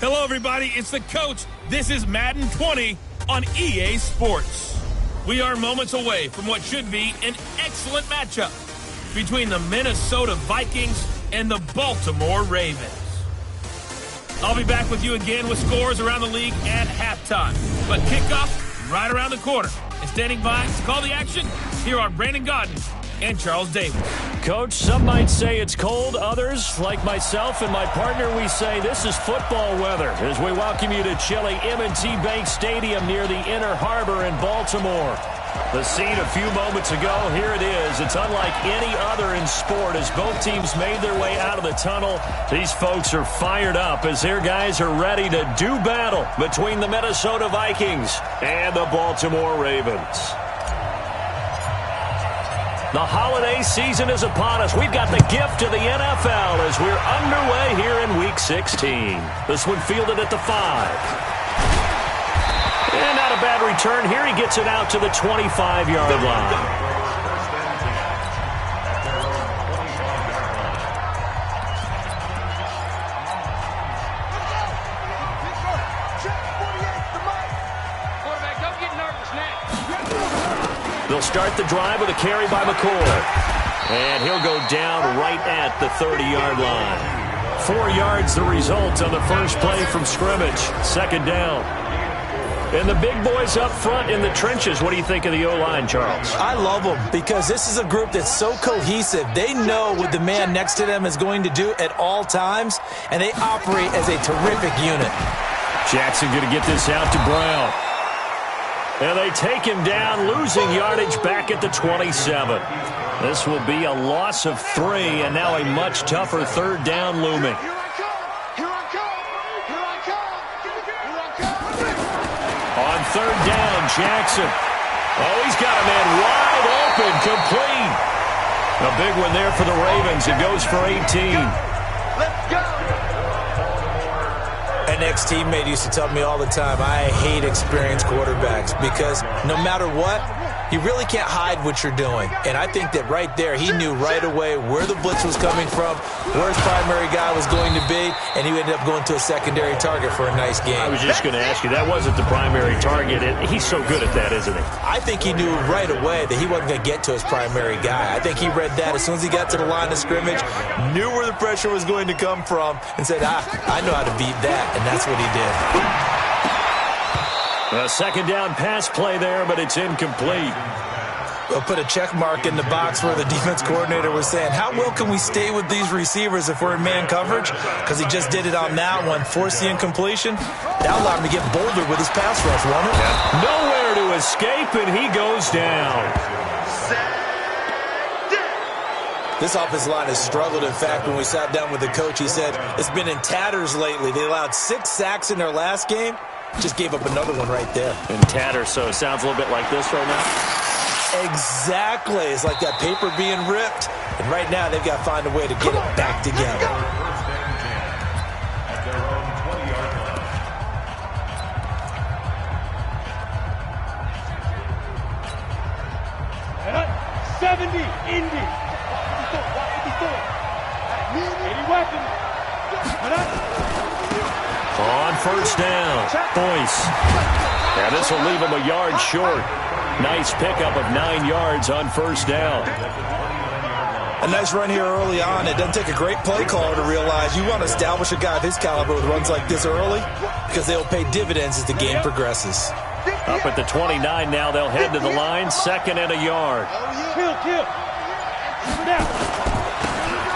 Hello, everybody. It's the coach. This is Madden 20 on EA Sports. We are moments away from what should be an excellent matchup between the Minnesota Vikings and the Baltimore Ravens. I'll be back with you again with scores around the league at halftime. But kickoff right around the corner. And standing by to call the action, here are Brandon Godden and Charles Davis. Coach, some might say it's cold. Others, like myself and my partner, we say this is football weather as we welcome you to chilly M&T Bank Stadium near the Inner Harbor in Baltimore. The scene a few moments ago, here it is. It's unlike any other in sport as both teams made their way out of the tunnel. These folks are fired up as their guys are ready to do battle between the Minnesota Vikings and the Baltimore Ravens. The holiday season is upon us. We've got the gift of the NFL as we're underway here in Week 16. This one fielded at the 5. And not a bad return here. He gets it out to the 25-yard line. They'll start the drive with a carry by McCoy. And he'll go down right at the 30-yard line. 4 yards the result on the first play from scrimmage. Second down. And the big boys up front in the trenches. What do you think of the O-line, Charles? I love them because this is a group that's so cohesive. They know what the man next to them is going to do at all times, and they operate as a terrific unit. Jackson going to get this out to Brown. And they take him down, losing yardage back at the 27. This will be a loss of 3, and now a much tougher third down looming. On third down, Jackson. Oh, he's got a man wide open, complete. A big one there for the Ravens. It goes for 18. Let's go. An ex-teammate used to tell me all the time, I hate experienced quarterbacks because no matter what, you really can't hide what you're doing. And I think that right there, he knew right away where the blitz was coming from, where his primary guy was going to be, and he ended up going to a secondary target for a nice game. I was just going to ask you, that wasn't the primary target. He's so good at that, isn't he? I think he knew right away that he wasn't going to get to his primary guy. I think he read that as soon as he got to the line of scrimmage, knew where the pressure was going to come from, and said, I know how to beat that, and that's what he did. A second down pass play there, but it's incomplete. We'll put a check mark in the box where the defense coordinator was saying, how well can we stay with these receivers if we're in man coverage? Because he just did it on that one, forced the incompletion. That allowed him to get bolder with his pass rush, won't it? Yeah. Nowhere to escape, and he goes down. This offensive line has struggled. In fact, when we sat down with the coach, he said it's been in tatters lately. They allowed 6 sacks in their last game. Just gave up another one right there. In tatters, so it sounds a little bit like this right now? Exactly. It's like that paper being ripped. And right now, they've got to find a way to get it back together. Indy. Any weapon. On first down, Boyce. Yeah, this will leave him a yard short. Nice pickup of 9 yards on first down. A nice run here early on. It doesn't take a great play caller to realize you want to establish a guy of his caliber with runs like this early because they'll pay dividends as the game progresses. Up at the 29 now, they'll head to the line, second and a yard. Kill.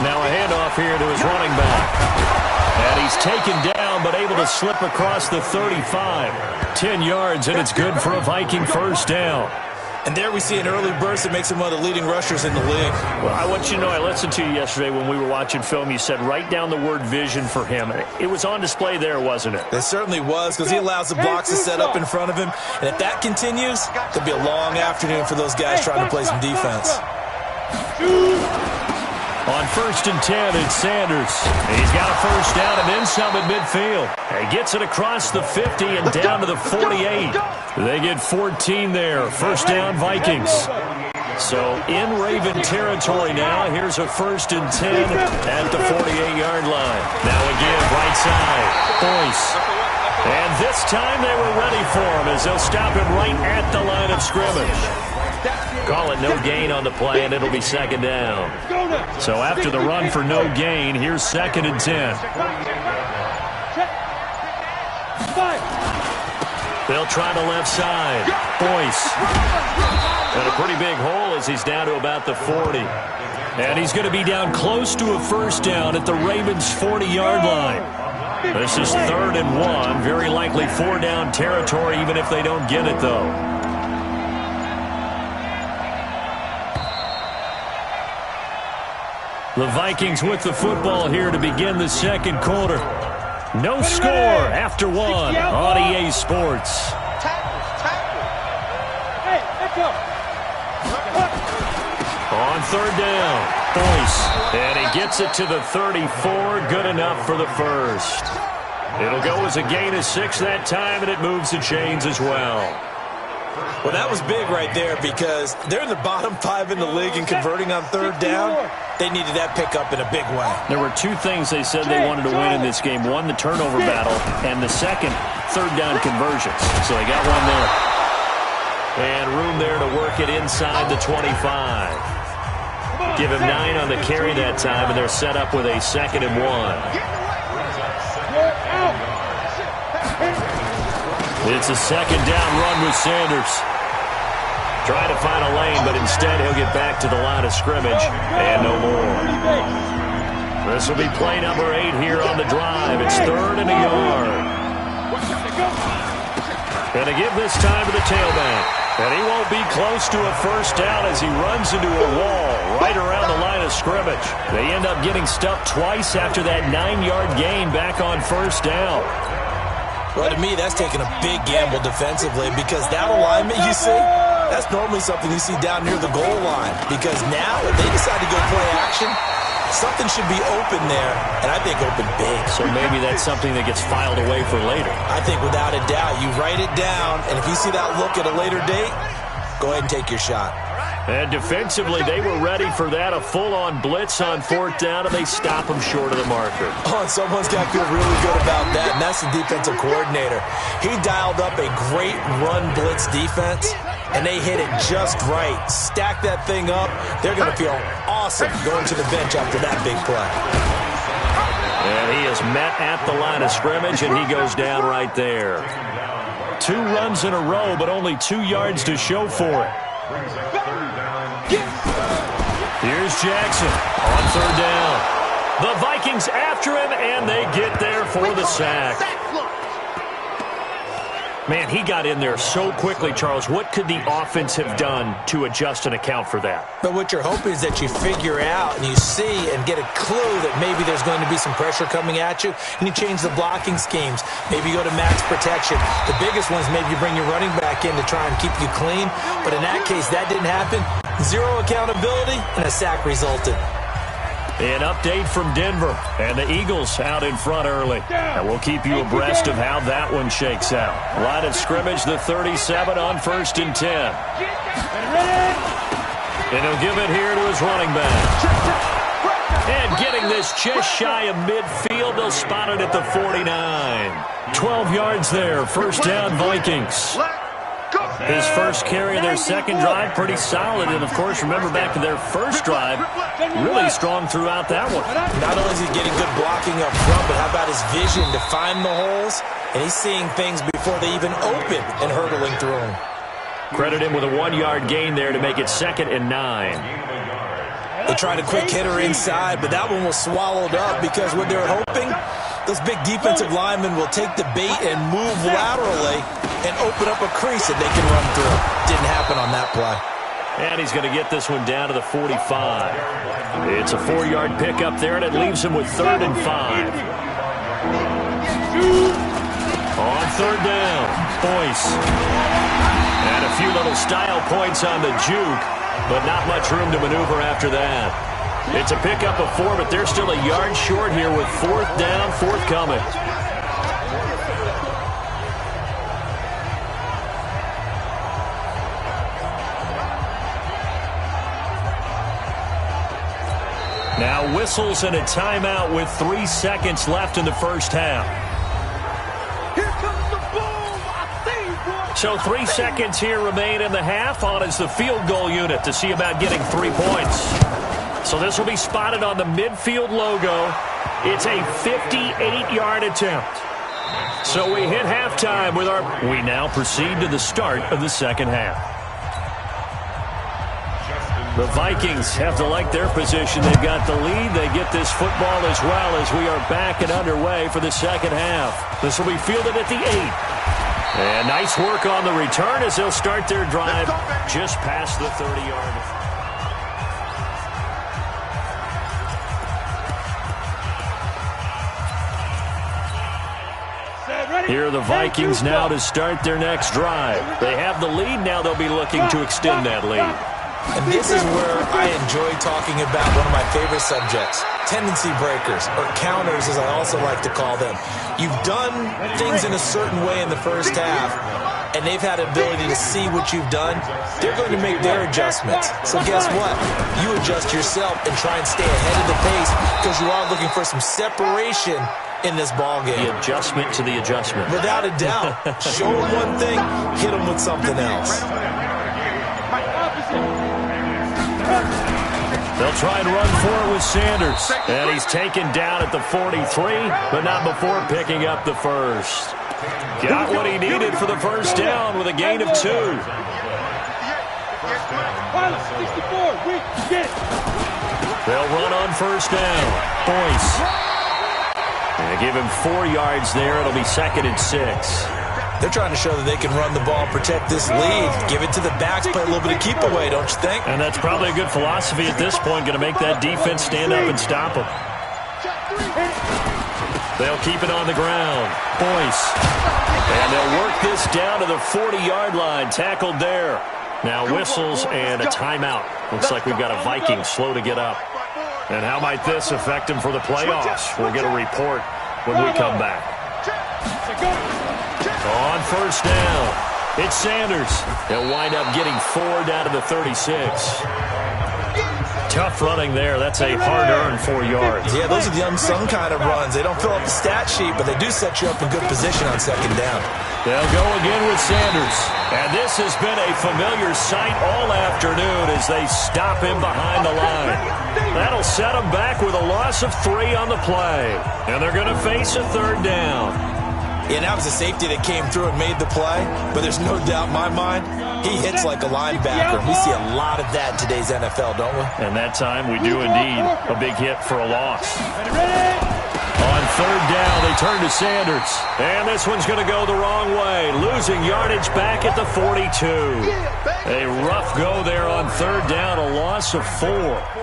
Now a handoff here to his running back. And he's taken down, but able to slip across the 35. 10 yards, and it's good for a Viking first down. And there we see an early burst that makes him one of the leading rushers in the league. Well, I want you to know, I listened to you yesterday when we were watching film. You said write down the word vision for him. It was on display there, wasn't it? It certainly was, because he allows the blocks to set up in front of him. And if that continues, it'll be a long afternoon for those guys trying to play some defense. On first and 10, it's Sanders. He's got a first down and then some at midfield. He gets it across the 50 and down to the 48. They get 14 there. First down, Vikings. So in Raven territory now. Here's a 1st and 10 at the 48-yard line. Now again, right side. Boyce. And this time they were ready for him as they'll stop him right at the line of scrimmage. Call it no gain on the play, and it'll be 2nd down. So after the run for no gain, here's 2nd and 10. They'll try the left side. Boyce. And a pretty big hole as he's down to about the 40. And he's going to be down close to a 1st down at the Ravens' 40-yard line. This is 3rd and 1. Very likely 4-down territory, even if they don't get it, though. The Vikings with the football here to begin the 2nd quarter. No score after 1 on EA Sports. On 3rd down, Boyce. And he gets it to the 34. Good enough for the 1st. It'll go as a gain of 6 that time, and it moves the chains as well. Well, that was big right there because they're in the bottom 5 in the league and converting on 3rd down. They needed that pickup in a big way. There were 2 things they said they wanted to win in this game. 1, the turnover battle, and the 2nd, 3rd down conversions. So they got one there. And room there to work it inside the 25. Give him 9 on the carry that time, and they're set up with a 2nd and 1. It's a 2nd down run with Sanders. Trying to find a lane, but instead he'll get back to the line of scrimmage and no more. This will be play number 8 here on the drive. It's 3rd and a yard. And to give this time to the tailback. And he won't be close to a 1st down as he runs into a wall right around the line of scrimmage. They end up getting stuffed twice after that 9-yard gain back on 1st down. Well, to me, that's taking a big gamble defensively because that alignment you see, that's normally something you see down near the goal line. Because now, if they decide to go play action, something should be open there, and I think open big. So maybe that's something that gets filed away for later. I think without a doubt, you write it down, and if you see that look at a later date, go ahead and take your shot. And defensively, they were ready for that, a full-on blitz on 4th down, and they stop them short of the marker. Oh, and someone's got to feel really good about that, and that's the defensive coordinator. He dialed up a great run blitz defense, and they hit it just right. Stack that thing up. They're going to feel awesome going to the bench after that big play. And he is met at the line of scrimmage, and he goes down right there. 2 runs in a row, but only 2 yards to show for it. Here's Jackson on 3rd down. The Vikings after him, and they get there for the sack. Man, he got in there so quickly, Charles. What could the offense have done to adjust and account for that? But what you're hoping is that you figure out and you see and get a clue that maybe there's going to be some pressure coming at you, and you change the blocking schemes. Maybe you go to max protection. The biggest one is maybe you bring your running back in to try and keep you clean. But in that case, that didn't happen. 0 accountability, and a sack resulted. An update from Denver, and the Eagles out in front early. And we'll keep you abreast of how that one shakes out. Line of scrimmage, the 37 on 1st and 10. And he'll give it here to his running back. And getting this just shy of midfield, they'll spot it at the 49. 12 yards there, 1st down Vikings. His first carry of their 2nd drive, pretty solid. And, of course, remember back to their 1st drive, really strong throughout that one. Not only is he getting good blocking up front, but how about his vision to find the holes? And he's seeing things before they even open and hurdling through them. Credit him with a 1-yard gain there to make it 2nd and 9. They tried a quick hitter inside, but that one was swallowed up because what they're hoping, those big defensive linemen will take the bait and move laterally and open up a crease that they can run through. Didn't happen on that play. And he's going to get this one down to the 45. It's a 4-yard pickup there, and it leaves him with 3rd and 5. On 3rd down, Boyce. And a few little style points on the juke, but not much room to maneuver after that. It's a pickup of 4, but they're still a yard short here with 4th down, forthcoming. Now whistles and a timeout with 3 seconds left in the first half. Here comes the boom. I see, boy. So 3 seconds here remain in the half. On is the field goal unit to see about getting 3 points. So this will be spotted on the midfield logo. It's a 58-yard attempt. So we hit halftime with our... We now proceed to the start of the second half. The Vikings have to like their position. They've got the lead. They get this football as well as we are back and underway for the second half. This will be fielded at the 8. And nice work on the return as they'll start their drive just past the 30-yard. Here are the Vikings now to start their next drive. They have the lead. Now they'll be looking to extend that lead. And this is where I enjoy talking about one of my favorite subjects, tendency breakers, or counters as I also like to call them. You've done things in a certain way in the first half, and they've had the ability to see what you've done. They're going to make their adjustments. So guess what? You adjust yourself and try and stay ahead of the pace because you are looking for some separation in this ball game. The adjustment to the adjustment. Without a doubt. Show them one thing, hit them with something else. They'll try and run for it with Sanders. And he's taken down at the 43, but not before picking up the first. Got what he needed for the first down with a gain of 2. They'll run on first down. Boyce. And give him 4 yards there. It'll be 2nd and 6. They're trying to show that they can run the ball, protect this lead, give it to the backs, play a little bit of keep away, don't you think? And that's probably a good philosophy at this point, going to make that defense stand up and stop them. They'll keep it on the ground. Boyce. And they'll work this down to the 40-yard line, tackled there. Now whistles and a timeout. Looks like we've got a Viking slow to get up. And how might this affect him for the playoffs? We'll get a report when we come back. On first down, it's Sanders. He'll wind up getting 4 down to the 36. Tough running there. That's a hard-earned 4 yards. Yeah, those are the unsung kind of runs. They don't fill up the stat sheet, but they do set you up in good position on second down. They'll go again with Sanders. And this has been a familiar sight all afternoon as they stop him behind the line. That'll set him back with a loss of 3 on the play. And they're going to face a 3rd down. Yeah, that was a safety that came through and made the play, but there's no doubt in my mind, he hits like a linebacker. We see a lot of that in today's NFL, don't we? And that time we do indeed. A big hit for a loss. On 3rd down, they turn to Sanders. And this one's going to go the wrong way. Losing yardage back at the 42. A rough go there on 3rd down, a loss of 4.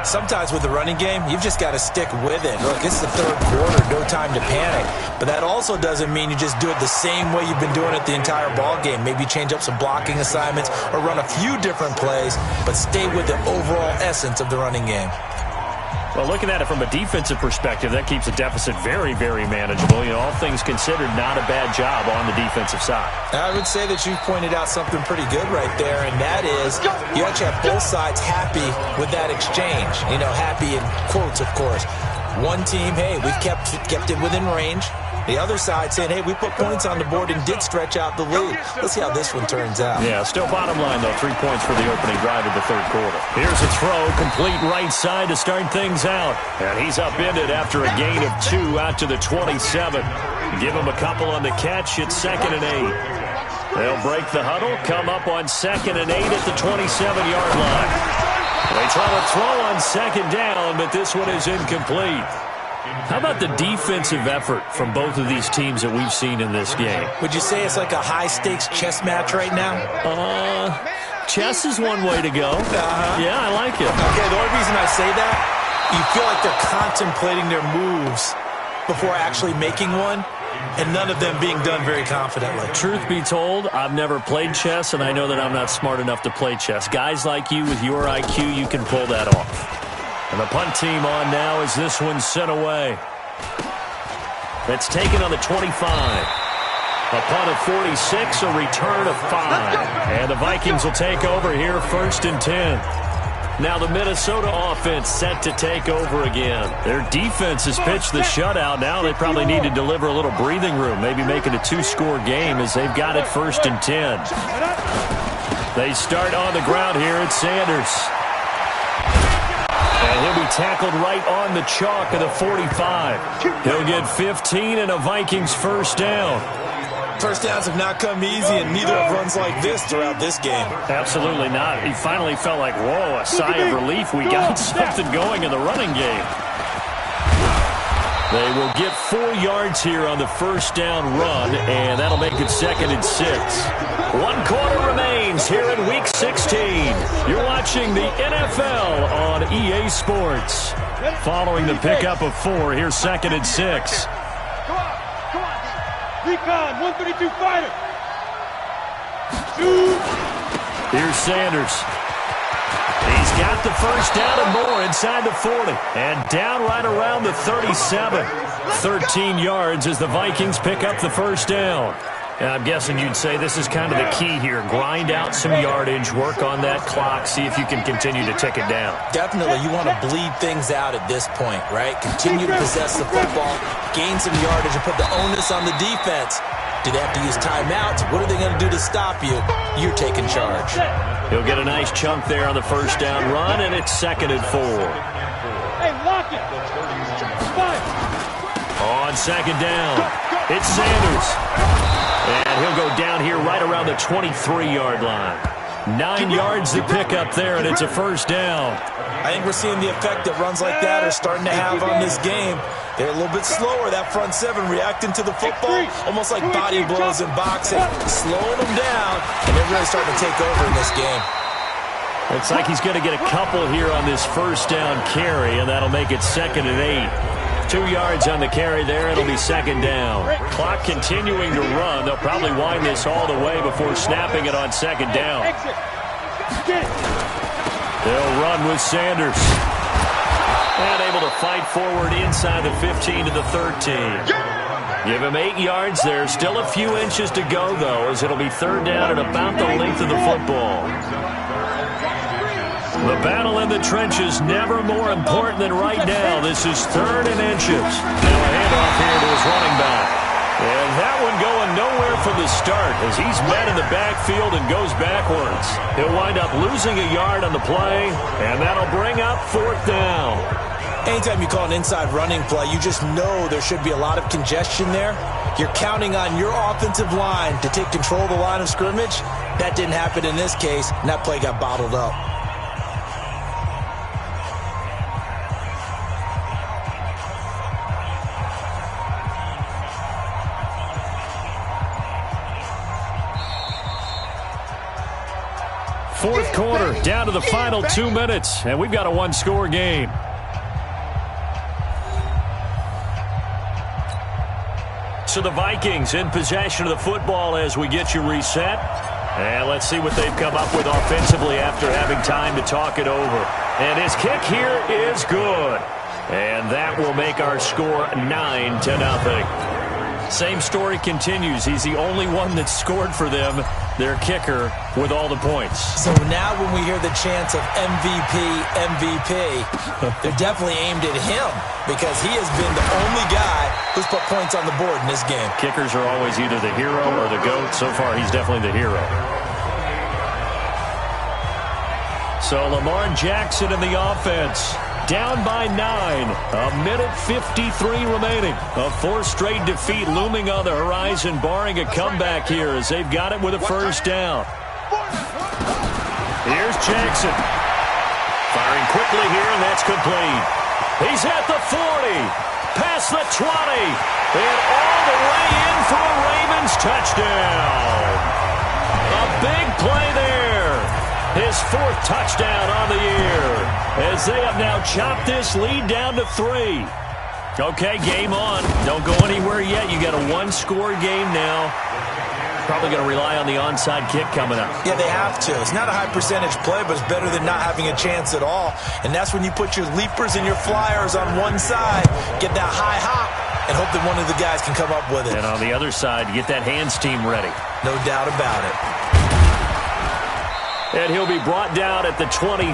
Sometimes with the running game, you've just got to stick with it. Look, it's the 3rd quarter, no time to panic. But that also doesn't mean you just do it the same way you've been doing it the entire ball game. Maybe change up some blocking assignments or run a few different plays, but stay with the overall essence of the running game. Well, looking at it from a defensive perspective, that keeps the deficit very, very manageable. You know, all things considered, not a bad job on the defensive side. I would say that you've pointed out something pretty good right there, and that is you actually have both sides happy with that exchange. You know, happy in quotes, of course. One team, hey, we've kept it within range. The other side saying, hey, we put points on the board and did stretch out the lead. Let's see how this one turns out. Yeah, still bottom line, though. 3 points for the opening drive of the 3rd quarter. Here's a throw, complete right side to start things out. And he's upended after a gain of 2 out to the 27. Give him a couple on the catch. It's 2nd and 8. They'll break the huddle, come up on 2nd and 8 at the 27-yard line. They try to throw on 2nd down, but this one is incomplete. How about the defensive effort from both of these teams that we've seen in this game? Would you say it's like a high-stakes chess match right now? Chess is one way to go. Yeah, I like it. Okay, the only reason I say that, you feel like they're contemplating their moves before actually making one, and none of them being done very confidently. Truth be told, I've never played chess, and I know that I'm not smart enough to play chess. Guys like you with your IQ, you can pull that off. And the punt team on now as this one's sent away. It's taken on the 25. A punt of 46, a return of 5. And the Vikings will take over here 1st and 10. Now the Minnesota offense set to take over again. Their defense has pitched the shutout. Now they probably need to deliver a little breathing room, maybe make it a 2-score game as they've got it 1st and 10. They start on the ground here at Sanders. And he'll be tackled right on the chalk of the 45. He'll get 15 and a Vikings first down. First downs have not come easy, and neither have runs like this throughout this game. Absolutely not. He finally felt like, whoa, a sigh of relief. We got something going in the running game. They will get 4 yards here on the first down run, and that'll make it 2nd and 6. 1 quarter remains here in Week 16. You're watching the NFL on EA Sports. Following the pickup of 4, here's 2nd and 6. Recon, 132 fighter. Here's Sanders. He's got the first down and more inside the 40. And down right around the 37. 13 yards as the Vikings pick up the first down. And I'm guessing you'd say this is kind of the key here. Grind out some yardage, work on that clock, see if you can continue to tick it down. Definitely, you want to bleed things out at this point, right? Continue to possess the football, gain some yardage, and put the onus on the defense. Do they have to use timeouts? What are they going to do to stop you? You're taking charge. He'll get a nice chunk there on the first down run, and it's 2nd and 4. Hey, lock it. 5. On 2nd down, it's Sanders. And he'll go down here right around the 23-yard line. 9 yards to pick up there, and it's a first down. I think we're seeing the effect that runs like that are starting to have on this game. They're a little bit slower, that front 7, reacting to the football, almost like body blows in boxing, slowing them down, and they're really starting to take over in this game. Looks like he's going to get a couple here on this first down carry, and that'll make it 2nd and 8. 2 yards on the carry there. It'll be 2nd down. Clock continuing to run. They'll probably wind this all the way before snapping it on 2nd down. They'll run with Sanders. And able to fight forward inside the 15 to the 13. Give him 8 yards there. Still a few inches to go, though, as it'll be 3rd down at about the length of the football. The battle in the trenches never more important than right now. This is 3rd and inches. Now a handoff here to his running back. And that one going nowhere from the start as he's met in the backfield and goes backwards. He'll wind up losing a yard on the play, and that'll bring up 4th down. Anytime you call an inside running play, you just know there should be a lot of congestion there. You're counting on your offensive line to take control of the line of scrimmage. That didn't happen in this case, and that play got bottled up. Fourth quarter, down to the final 2 minutes, and we've got a 1-score game. So the Vikings in possession of the football as we get you reset. And let's see what they've come up with offensively after having time to talk it over. And his kick here is good. And that will make our score 9-0. Same story continues. He's the only one that scored for them, their kicker, with all the points. So now when we hear the chants of MVP, they're definitely aimed at him because he has been the only guy who's put points on the board in this game. Kickers are always either the hero or the GOAT. So far, he's definitely the hero. So Lamar Jackson in the offense. Down by 9. A minute 53 remaining. A 4th straight defeat looming on the horizon, barring a comeback here as they've got it with a first down. Here's Jackson. Firing quickly here, and that's complete. He's at the 40. Past the 20. And all the way in for a Ravens touchdown. A big play there. His 4th touchdown on the year as they have now chopped this lead down to 3. Okay, game on. Don't go anywhere yet. You got a 1-score game now. Probably going to rely on the onside kick coming up. Yeah, they have to. It's not a high percentage play, but it's better than not having a chance at all. And that's when you put your leapers and your flyers on one side, get that high hop, and hope that one of the guys can come up with it. And on the other side, get that hands team ready. No doubt about it. And he'll be brought down at the 23,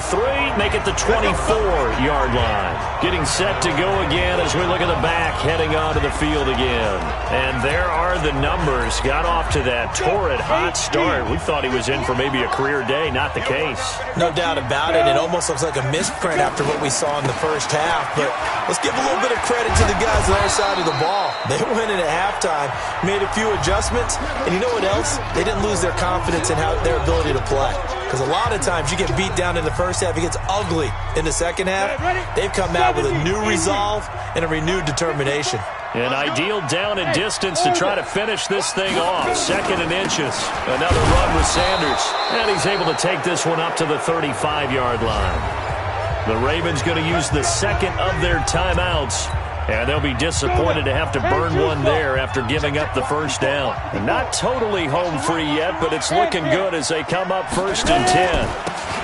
make it the 24-yard line. Getting set to go again as we look at the back heading onto the field again. And there are the numbers. Got off to that torrid hot start. We thought he was in for maybe a career day. Not the case. No doubt about it. It almost looks like a misprint after what we saw in the first half. But let's give a little bit of credit to the guys on our side of the ball. They went in at halftime, made a few adjustments, and you know what else? They didn't lose their confidence in their ability to play. Because a lot of times you get beat down in the first half, it gets ugly in the second half. They've come out with a new resolve and a renewed determination. An ideal down and distance to try to finish this thing off. 2nd and inches. Another run with Sanders. And he's able to take this one up to the 35-yard line. The Ravens going to use the second of their timeouts. And they'll be disappointed to have to burn one there after giving up the first down. And not totally home free yet, but it's looking good as they come up 1st and 10.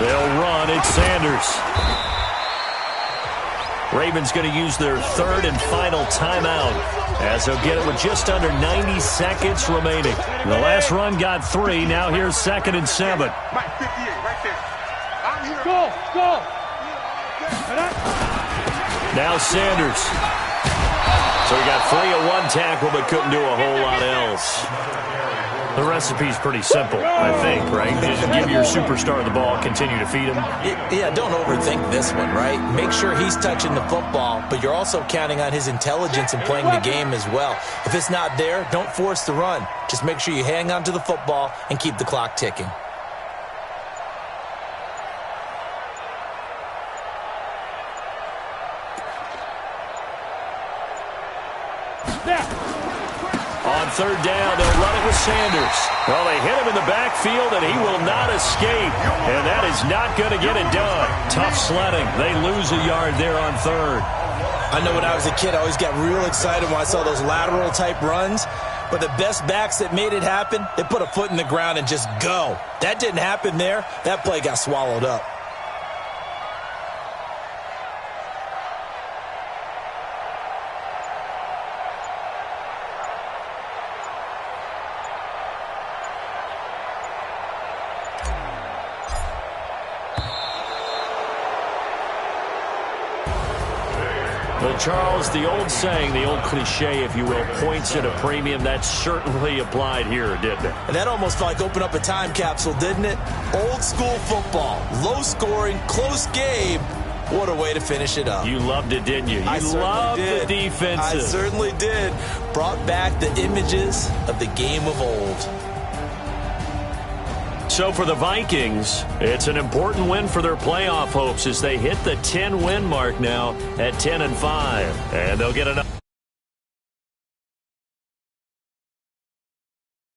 They'll run. It's Sanders. Ravens going to use their 3rd and final timeout as they'll get it with just under 90 seconds remaining. The last run got 3. Now here's 2nd and 7. Go. Now Sanders. So he got 3 at one tackle, but couldn't do a whole lot else. The recipe's pretty simple, I think, right? Just give your superstar the ball, continue to feed him. Yeah, don't overthink this one, right? Make sure he's touching the football, but you're also counting on his intelligence in playing the game as well. If it's not there, don't force the run. Just make sure you hang on to the football and keep the clock ticking. On 3rd down, they'll run it with Sanders. Well, they hit him in the backfield, and he will not escape. And that is not going to get it done. Tough sledding. They lose a yard there on 3rd. I know when I was a kid, I always got real excited when I saw those lateral-type runs. But the best backs that made it happen, they put a foot in the ground and just go. That didn't happen there. That play got swallowed up. Well, Charles, the old saying, the old cliche, if you will, points at a premium, that certainly applied here, didn't it? And that almost felt like open up a time capsule, didn't it? Old school football, low scoring, close game. What a way to finish it up. You loved it, didn't you? I loved did. The defensive. I certainly did. Brought back the images of the game of old. So for the Vikings, it's an important win for their playoff hopes as they hit the 10-win mark now at 10-5. And they'll get another.